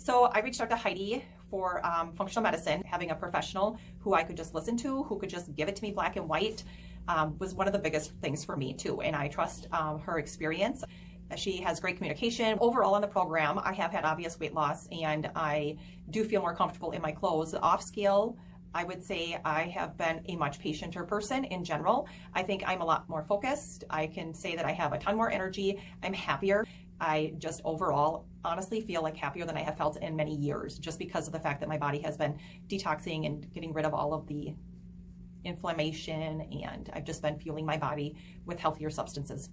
So I reached out to Heidi for functional medicine. Having a professional who I could just listen to, who could just give it to me black and white, was one of the biggest things for me too. And I trust her experience. She has great communication. Overall on the program, I have had obvious weight loss and I do feel more comfortable in my clothes. Off scale, I would say I have been a much patienter person in general. I think I'm a lot more focused. I can say that I have a ton more energy. I'm happier. I just overall honestly feel like happier than I have felt in many years, just because of the fact that my body has been detoxing and getting rid of all of the inflammation, and I've just been fueling my body with healthier substances.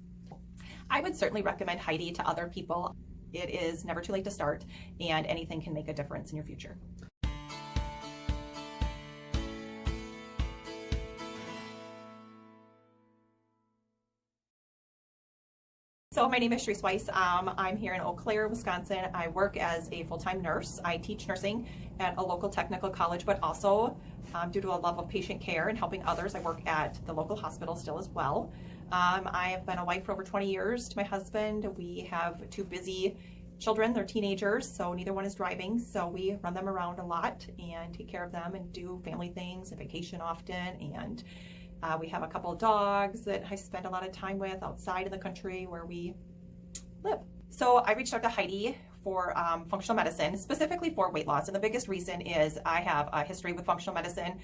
I would certainly recommend Heidi to other people. It is never too late to start, and anything can make a difference in your future. So my name is Cherise. I'm here in Eau Claire, Wisconsin. I work as a full-time nurse. I teach nursing at a local technical college, but also due to a love of patient care and helping others, I work at the local hospital still as well. I have been a wife for over 20 years to my husband. We have two busy children. They're teenagers, so neither one is driving. So we run them around a lot and take care of them and do family things and vacation often. And we have a couple of dogs that I spend a lot of time with outside of the country where we live. So I reached out to Heidi for functional medicine, specifically for weight loss. And the biggest reason is I have a history with functional medicine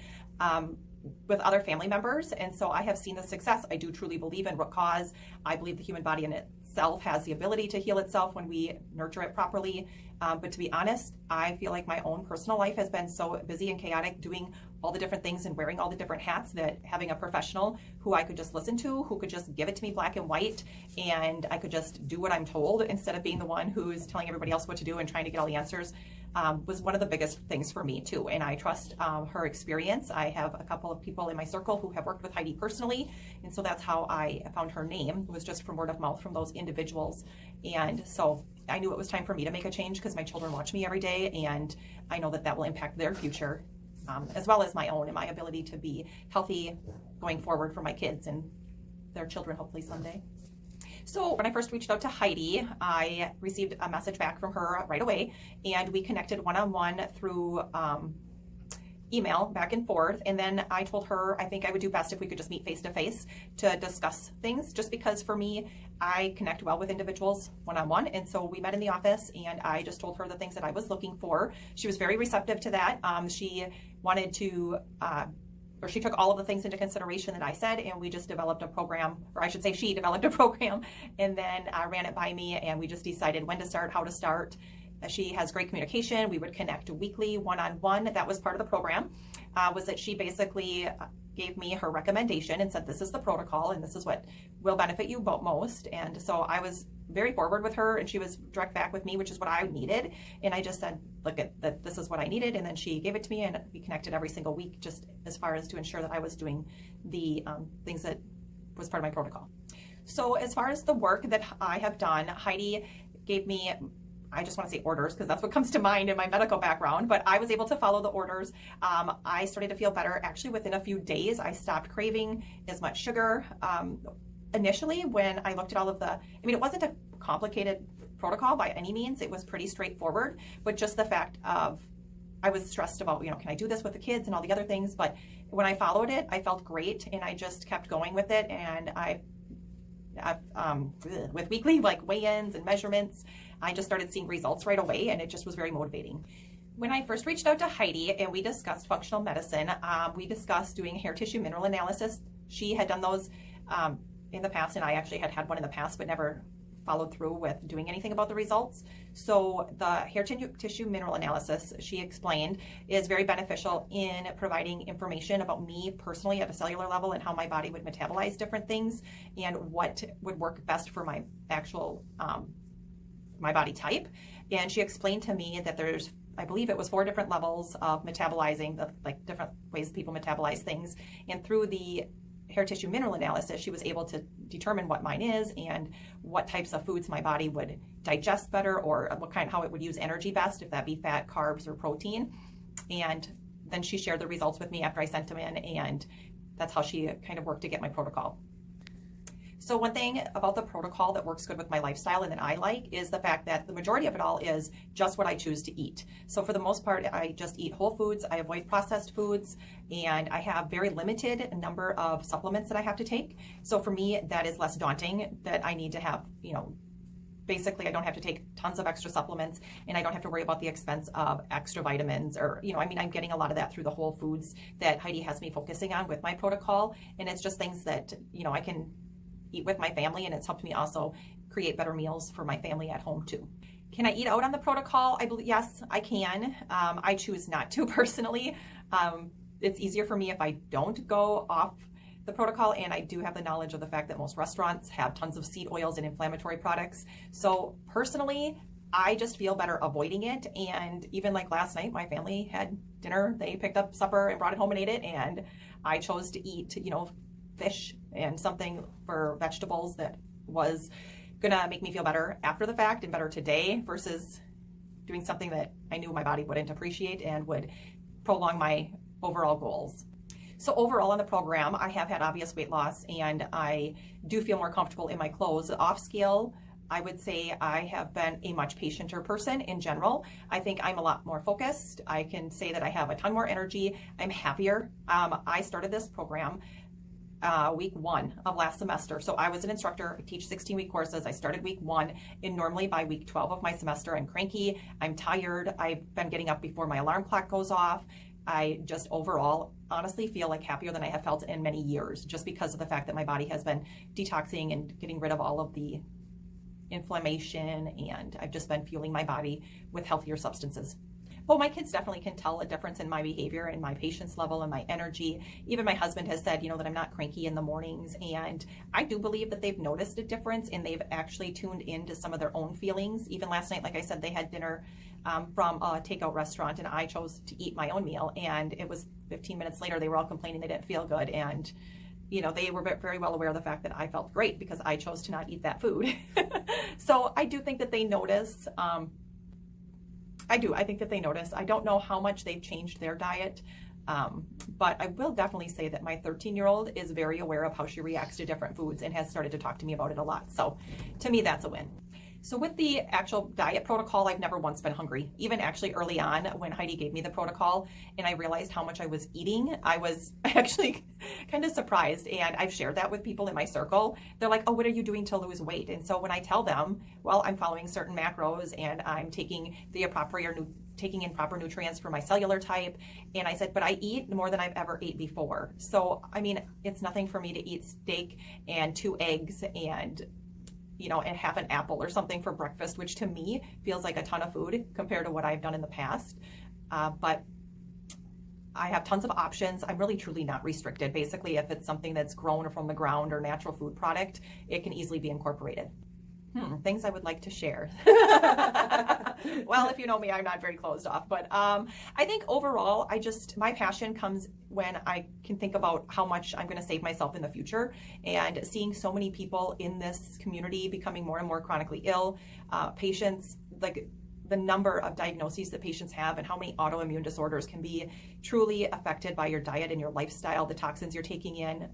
with other family members. And so I have seen the success. I do truly believe in root cause. I believe the human body in itself has the ability to heal itself when we nurture it properly. But to be honest, I feel like my own personal life has been so busy and chaotic, doing all the different things and wearing all the different hats, that having a professional who I could just listen to, who could just give it to me black and white, and I could just do what I'm told instead of being the one who's telling everybody else what to do and trying to get all the answers, was one of the biggest things for me too. And I trust her experience. I have a couple of people in my circle who have worked with Heidi personally, and so that's how I found her name. It was just from word of mouth from those individuals. And so I knew it was time for me to make a change because my children watch me every day, and I know that that will impact their future as well as my own and my ability to be healthy going forward for my kids and their children hopefully someday. So when I first reached out to Heidi, I received a message back from her right away, and we connected one-on-one through email back and forth. And then I told her I think I would do best if we could just meet face-to-face to discuss things, just because for me, I connect well with individuals one-on-one. And so we met in the office and I just told her the things that I was looking for. She was very receptive to that. She wanted to, or she took all of the things into consideration that I said, and we just developed a program, or I should say she developed a program, and then ran it by me, and we just decided when to start, how to start. She has great communication. We would connect weekly, one-on-one. That was part of the program, was that she basically gave me her recommendation and said, this is the protocol and this is what will benefit you most. And so I was very forward with her, and she was direct back with me, which is what I needed. And I just said, look, this is what I needed. And then she gave it to me, and we connected every single week, just as far as to ensure that I was doing the things that was part of my protocol. So as far as the work that I have done, Heidi gave me, I just want to say orders because that's what comes to mind in my medical background, but I was able to follow the orders. I started to feel better actually within a few days. I stopped craving as much sugar. Initially, when I looked at all of the, it wasn't a complicated protocol by any means. It was pretty straightforward, but just the fact of, I was stressed about, can I do this with the kids and all the other things? But when I followed it, I felt great, and I just kept going with it. And with weekly weigh-ins and measurements, I just started seeing results right away, and it just was very motivating. When I first reached out to Heidi and we discussed functional medicine, we discussed doing hair tissue mineral analysis. She had done those in the past, and I actually had one in the past, but never followed through with doing anything about the results. So the hair tissue mineral analysis, she explained, is very beneficial in providing information about me personally at a cellular level and how my body would metabolize different things and what would work best for my actual my body type. And she explained to me that there's, I believe it was 4 different levels of metabolizing, different ways people metabolize things. And through the hair tissue mineral analysis, she was able to determine what mine is and what types of foods my body would digest better, or how it would use energy best, if that be fat, carbs, or protein. And then she shared the results with me after I sent them in, and that's how she kind of worked to get my protocol. So one thing about the protocol that works good with my lifestyle and that I like is the fact that the majority of it all is just what I choose to eat. So for the most part, I just eat whole foods, I avoid processed foods, and I have very limited number of supplements that I have to take. So for me, that is less daunting, that I need to have, basically I don't have to take tons of extra supplements, and I don't have to worry about the expense of extra vitamins or, I'm getting a lot of that through the whole foods that Heidi has me focusing on with my protocol. And it's just things that, I can eat with my family, and it's helped me also create better meals for my family at home too. Can I eat out on the protocol? I believe, yes, I can. I choose not to personally. It's easier for me if I don't go off the protocol, and I do have the knowledge of the fact that most restaurants have tons of seed oils and inflammatory products. So personally, I just feel better avoiding it. And even like last night, my family had dinner. They picked up supper and brought it home and ate it, and I chose to eat, fish and something for vegetables that was gonna make me feel better after the fact and better today versus doing something that I knew my body wouldn't appreciate and would prolong my overall goals. So overall on the program, I have had obvious weight loss, and I do feel more comfortable in my clothes. Off scale, I would say I have been a much patienter person in general. I think I'm a lot more focused. I can say that I have a ton more energy. I'm happier. I started this program week 1 of last semester. So I was an instructor. I teach 16-week courses. I started week 1, and normally by week 12 of my semester, I'm cranky, I'm tired, I've been getting up before my alarm clock goes off. I just overall honestly feel like happier than I have felt in many years, just because of the fact that my body has been detoxing and getting rid of all of the inflammation, and I've just been fueling my body with healthier substances. Well, my kids definitely can tell a difference in my behavior and my patience level and my energy. Even my husband has said, that I'm not cranky in the mornings, and I do believe that they've noticed a difference, and they've actually tuned into some of their own feelings. Even last night, like I said, they had dinner from a takeout restaurant, and I chose to eat my own meal, and it was 15 minutes later, they were all complaining they didn't feel good, and they were very well aware of the fact that I felt great because I chose to not eat that food. So I do think that they notice. I think that they notice. I don't know how much they've changed their diet, but I will definitely say that my 13-year-old is very aware of how she reacts to different foods and has started to talk to me about it a lot. So to me, that's a win. So with the actual diet protocol, I've never once been hungry. Even actually early on when Heidi gave me the protocol and I realized how much I was eating, I was actually kind of surprised. And I've shared that with people in my circle. They're like, oh, what are you doing to lose weight? And so when I tell them, well, I'm following certain macros and I'm taking taking in proper nutrients for my cellular type. And I said, but I eat more than I've ever ate before. So, it's nothing for me to eat steak and 2 eggs and and have an apple or something for breakfast, which to me feels like a ton of food compared to what I've done in the past. But I have tons of options. I'm really truly not restricted. Basically, if it's something that's grown from the ground or natural food product, it can easily be incorporated. Things I would like to share. Well, if you know me, I'm not very closed off, but I think overall, my passion comes when I can think about how much I'm going to save myself in the future, and seeing so many people in this community becoming more and more chronically ill, patients, like the number of diagnoses that patients have and how many autoimmune disorders can be truly affected by your diet and your lifestyle, the toxins you're taking in.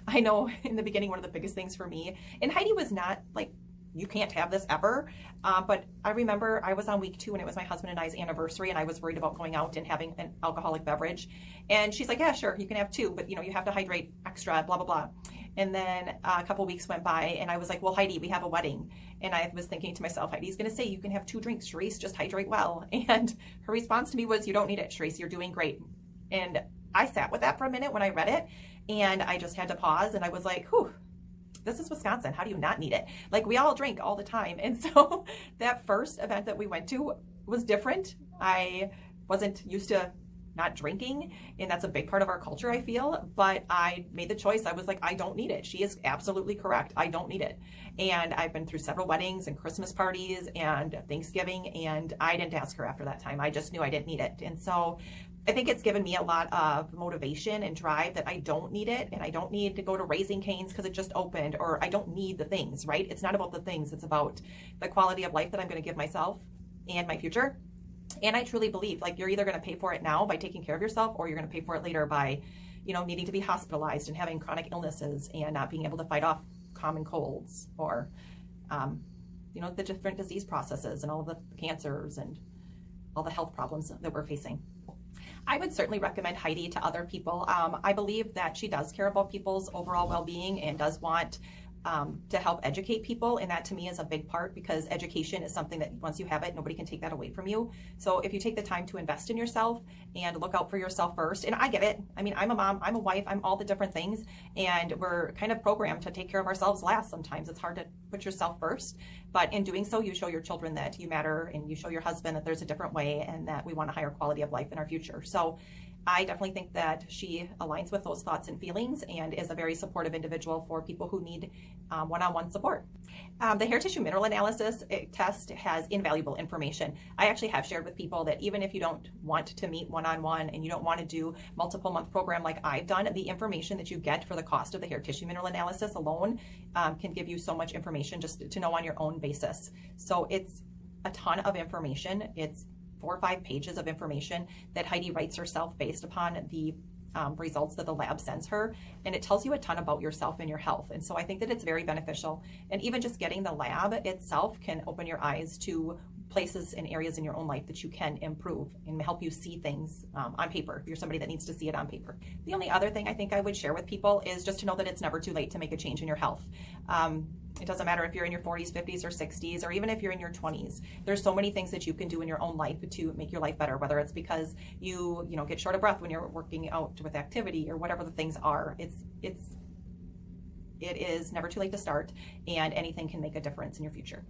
I know in the beginning, one of the biggest things for me, and Heidi was not like, you can't have this ever. But I remember I was on week 2 and it was my husband and I's anniversary, and I was worried about going out and having an alcoholic beverage. And she's like, yeah, sure, you can have 2, but you have to hydrate extra, blah, blah, blah. And then a couple weeks went by and I was like, well, Heidi, we have a wedding. And I was thinking to myself, Heidi's going to say, you can have 2 drinks, Cherise, just hydrate well. And her response to me was, you don't need it, Cherise, you're doing great. And I sat with that for a minute when I read it, and I just had to pause, and I was like, whew. This is Wisconsin. How do you not need it? Like, we all drink all the time. And so that first event that we went to was different. I wasn't used to not drinking, and that's a big part of our culture, I feel, but I made the choice. I was like, I don't need it. She is absolutely correct. I don't need it. And I've been through several weddings and Christmas parties and Thanksgiving, and I didn't ask her after that time. I just knew I didn't need it. And so I think it's given me a lot of motivation and drive that I don't need it, and I don't need to go to Raising Cane's because it just opened, or I don't need the things, right? It's not about the things. It's about the quality of life that I'm going to give myself and my future. And I truly believe, like, you're either going to pay for it now by taking care of yourself, or you're going to pay for it later by, needing to be hospitalized and having chronic illnesses and not being able to fight off common colds or, the different disease processes and all the cancers and all the health problems that we're facing. I would certainly recommend Heidi to other people. I believe that she does care about people's overall well-being and does want to help educate people, and that to me is a big part, because education is something that once you have it, nobody can take that away from you. So if you take the time to invest in yourself and look out for yourself first, and I get it. I mean, I'm a mom, I'm a wife, I'm all the different things, and we're kind of programmed to take care of ourselves last. Sometimes it's hard to put yourself first, but in doing so, you show your children that you matter, and you show your husband that there's a different way and that we want a higher quality of life in our future. So I definitely think that she aligns with those thoughts and feelings and is a very supportive individual for people who need one-on-one support. The hair tissue mineral analysis test has invaluable information. I actually have shared with people that even if you don't want to meet one-on-one and you don't want to do multiple month program like I've done, the information that you get for the cost of the hair tissue mineral analysis alone can give you so much information just to know on your own basis. So it's a ton of information. It's 4 or 5 pages of information that Heidi writes herself based upon the results that the lab sends her, and it tells you a ton about yourself and your health. And so I think that it's very beneficial, and even just getting the lab itself can open your eyes to places and areas in your own life that you can improve and help you see things on paper if you're somebody that needs to see it on paper. The only other thing I think I would share with people is just to know that it's never too late to make a change in your health. It doesn't matter if you're in your 40s, 50s, or 60s, or even if you're in your 20s. There's so many things that you can do in your own life to make your life better, whether it's because you get short of breath when you're working out with activity or whatever the things are. It is never too late to start, and anything can make a difference in your future.